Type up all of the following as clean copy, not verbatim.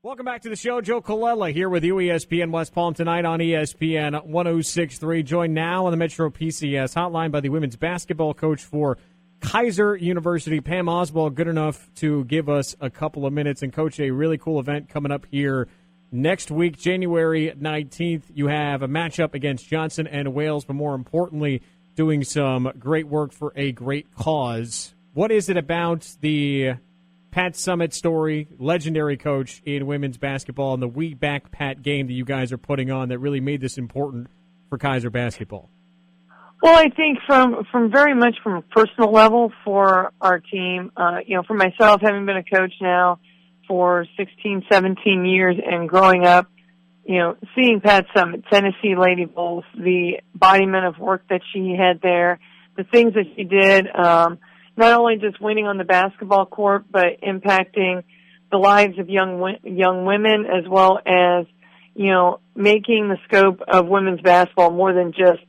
Welcome back to the show. Joe Colella here with you, ESPN West Palm, tonight on ESPN 106.3. Joined now on the Metro PCS hotline by the women's basketball coach for Kaiser University, Pam Oswald, good enough to give us a couple of minutes. And, Coach, a really cool event coming up here next week, January 19th. You have a matchup against Johnson and Wales, but more importantly, doing some great work for a great cause. What is it about the Pat Summitt story, legendary coach in women's basketball, and the We Back Pat game that you guys are putting on that really made this important for Kaiser basketball? Well, I think from very much from a personal level for our team, for myself, having been a coach now for 16, 17 years and growing up, seeing Pat Summitt, Tennessee Lady Bulls, the embodiment of work that she had there, the things that she did, not only just winning on the basketball court, but impacting the lives of young women, as well as, making the scope of women's basketball more than just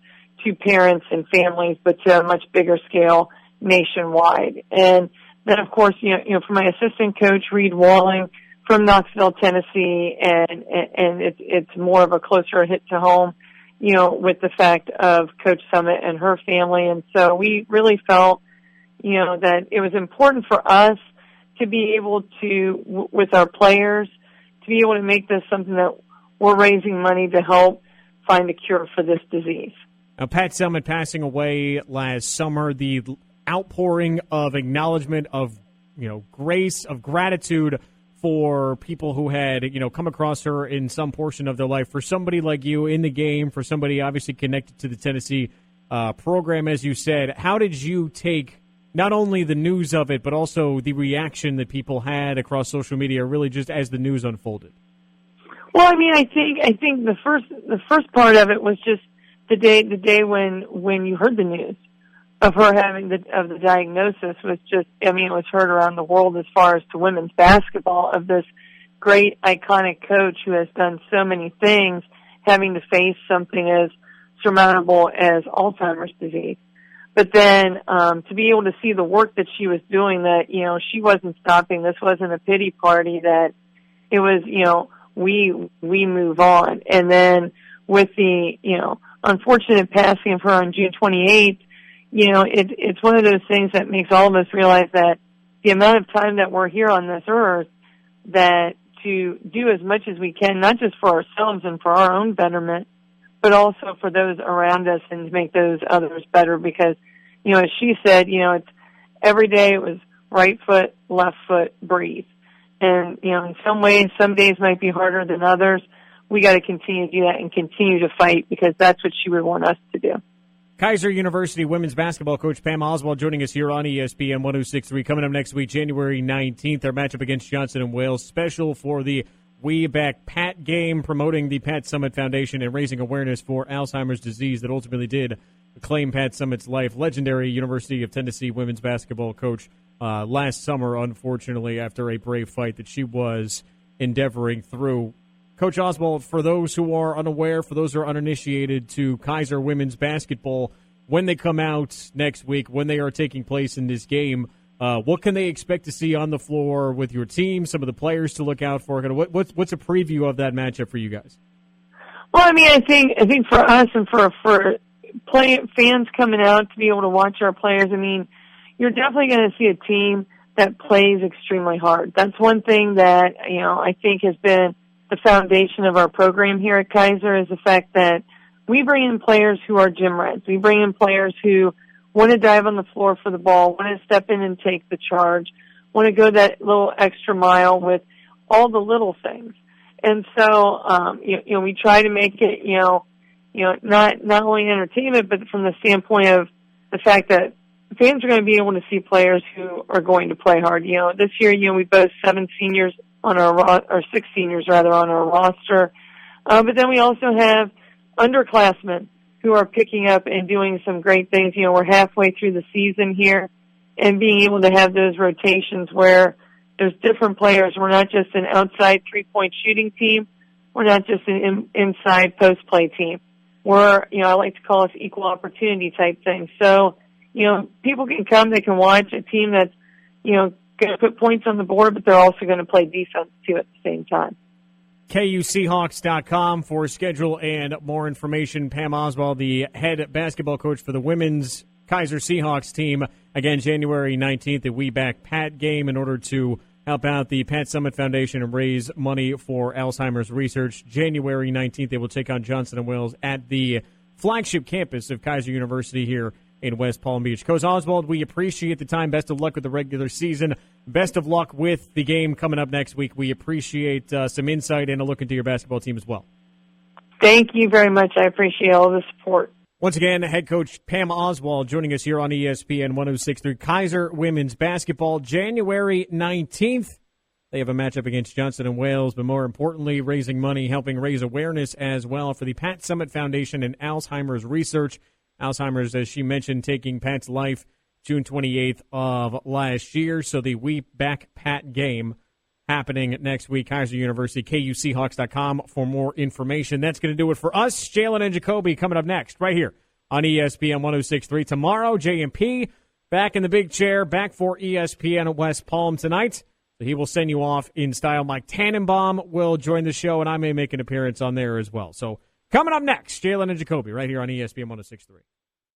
to parents and families, but to a much bigger scale nationwide. And then, of course, for my assistant coach, Reed Walling from Knoxville, Tennessee, and it's more of a closer hit to home, with the fact of Coach Summitt and her family. And so we really felt that it was important for us to be able to, with our players, to be able to make this something that we're raising money to help find a cure for this disease. Now, Pat Summitt passing away last summer, the outpouring of acknowledgement of, grace, of gratitude for people who had, come across her in some portion of their life. For somebody like you in the game, for somebody obviously connected to the Tennessee program, as you said, how did you take not only the news of it, but also the reaction that people had across social media, really just as the news unfolded? Well, I think the first part of it was just the day when you heard the news of her having the diagnosis was just, it was heard around the world as far as to women's basketball, of this great iconic coach who has done so many things, having to face something as surmountable as Alzheimer's disease. But then to be able to see the work that she was doing, that, she wasn't stopping. This wasn't a pity party, that it was, we move on. And then with the, unfortunate passing of her on June 28th, it's one of those things that makes all of us realize that the amount of time that we're here on this earth, that to do as much as we can, not just for ourselves and for our own betterment, but also for those around us and to make those others better. Because, as she said, it's every day it was right foot, left foot, breathe. And, in some ways, some days might be harder than others. We got to continue to do that and continue to fight, because that's what she would want us to do. Kaiser University women's basketball coach Pam Oswald joining us here on ESPN 106.3. Coming up next week, January 19th, their matchup against Johnson and Wales, special for the We Back Pat game, promoting the Pat Summitt Foundation and raising awareness for Alzheimer's disease that ultimately did claim Pat Summitt's life. Legendary University of Tennessee women's basketball coach last summer, unfortunately, after a brave fight that she was endeavoring through. Coach Oswald, for those who are unaware, for those who are uninitiated to Kaiser women's basketball, when they come out next week, when they are taking place in this game, what can they expect to see on the floor with your team, some of the players to look out for? What's a preview of that matchup for you guys? Well, I think for us and for fans coming out to be able to watch our players, you're definitely going to see a team that plays extremely hard. That's one thing that, I think has been the foundation of our program here at Kaiser, is the fact that we bring in players who are gym rats. We bring in players who want to dive on the floor for the ball, want to step in and take the charge, want to go that little extra mile with all the little things. And so, we try to make it, not only entertainment, but from the standpoint of the fact that fans are going to be able to see players who are going to play hard. This year, we boast 7 seniors on or 6 seniors rather on our roster. But then we also have underclassmen who are picking up and doing some great things. We're halfway through the season here, and being able to have those rotations where there's different players. We're not just an outside three-point shooting team. We're not just an inside post play team. We're, I like to call us equal opportunity type thing. So, people can come, they can watch a team that's, going to put points on the board, but they're also going to play defense too at the same time. KUSeahawks.com for schedule and more information. Pam Oswald, the head basketball coach for the women's Kaiser Seahawks team. Again, January 19th, the We Back Pat game in order to help out the Pat Summit Foundation and raise money for Alzheimer's research. January 19th, they will take on Johnson & Wales at the flagship campus of Kaiser University here in West Palm Beach. Coach Oswald, we appreciate the time. Best of luck with the regular season. Best of luck with the game coming up next week. We appreciate some insight and a look into your basketball team as well. Thank you very much. I appreciate all the support. Once again, head coach Pam Oswald joining us here on ESPN 106.3 Kaiser Women's Basketball. January 19th, they have a matchup against Johnson & Wales, but more importantly, raising money, helping raise awareness as well for the Pat Summit Foundation and Alzheimer's research. Alzheimer's, as she mentioned, taking Pat's life June 28th of last year. So the We Back Pat game happening next week. Kaiser University, KUSeahawks.com for more information. That's going to do it for us. Jalen and Jacoby coming up next right here on ESPN 106.3. Tomorrow, J&P back in the big chair, back for ESPN West Palm tonight. So he will send you off in style. Mike Tannenbaum will join the show, and I may make an appearance on there as well. So coming up next, Jalen and Jacoby right here on ESPN 106.3.